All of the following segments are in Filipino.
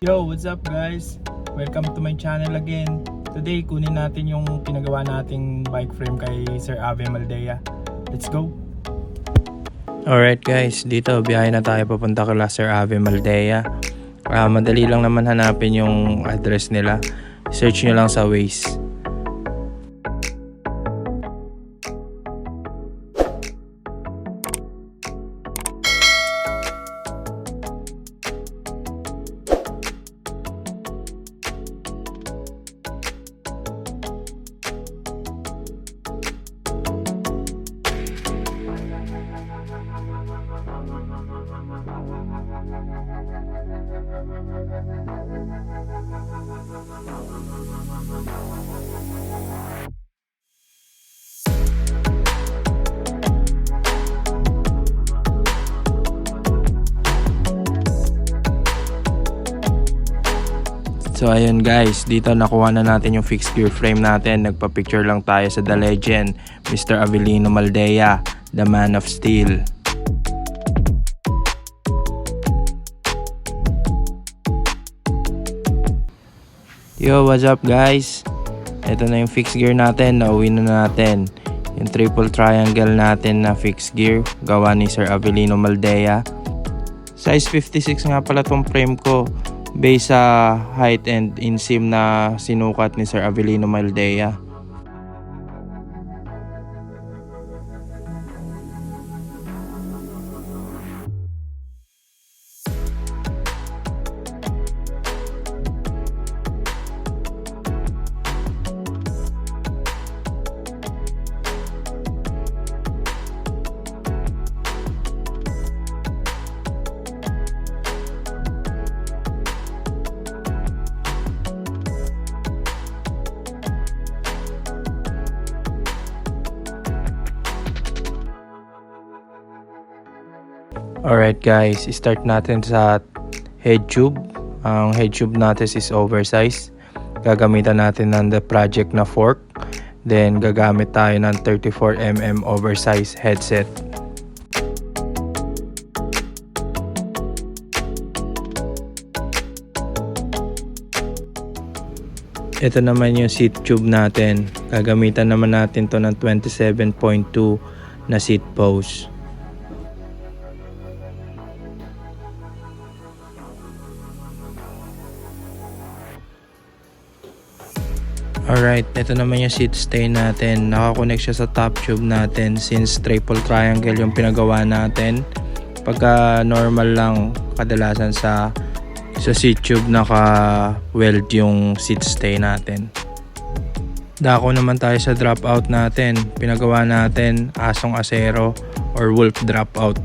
Yo, what's up guys? Welcome to my channel again. Today, kunin natin yung pinagawa nating bike frame kay Sir Ave Maldea. Let's go! Alright guys, dito biyahe na tayo papunta kay Sir Ave Maldea. Madali lang naman hanapin yung address nila. Search nyo lang sa Waze. So ayun guys, dito nakuha na natin yung fixed gear frame natin. Nagpa-picture lang tayo sa The Legend, Mr. Avelino Maldea, the Man of Steel. Yo, what's up guys? Ito na yung fixed gear natin, nauwi na natin. Yung triple triangle natin na fixed gear, gawa ni Sir Avelino Maldea. Size 56 nga pala tong frame ko, based sa height and inseam na sinukat ni Sir Avelino Maldea. Alright guys, start natin sa head tube. Ang head tube natin is oversized. Gagamitan natin ng the project na fork. Then gagamit tayo ng 34mm oversized headset. Ito naman yung seat tube natin. Gagamitan naman natin to ng 27.2 na seat post. Alright, ito naman yung seat stay natin. Nakakonect siya sa top tube natin since triple triangle yung pinagawa natin. Pagka normal lang, kadalasan sa seat tube naka-weld yung seat stay natin. Dako naman tayo sa dropout natin. Pinagawa natin asong asero or wolf dropout.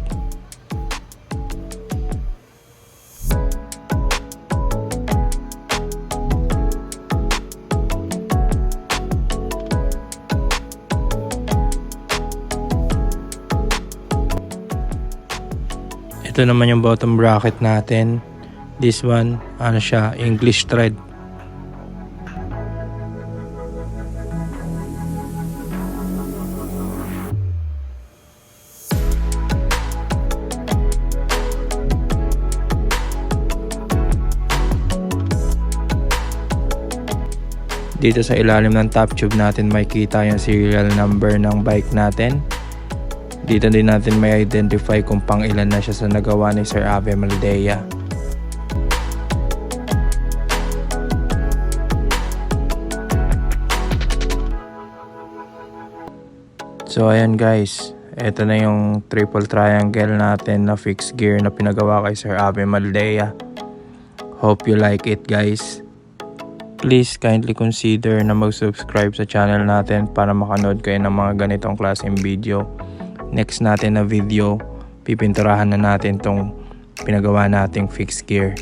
Ito naman yung bottom bracket natin. This one, ano siya, English thread. Dito sa ilalim ng top tube natin makikita yung serial number ng bike natin. Dito din natin may identify kung pang ilan na siya sa nagawa ni Sir Ave Maldea. So ayan guys, ito na yung triple triangle natin na fixed gear na pinagawa kay Sir Ave Maldea. Hope you like it guys. Please kindly consider na mag-subscribe sa channel natin para makanood kayo ng mga ganitong klaseng video. Next natin na video, pipinturahan na natin tong pinagawa nating fixed gear.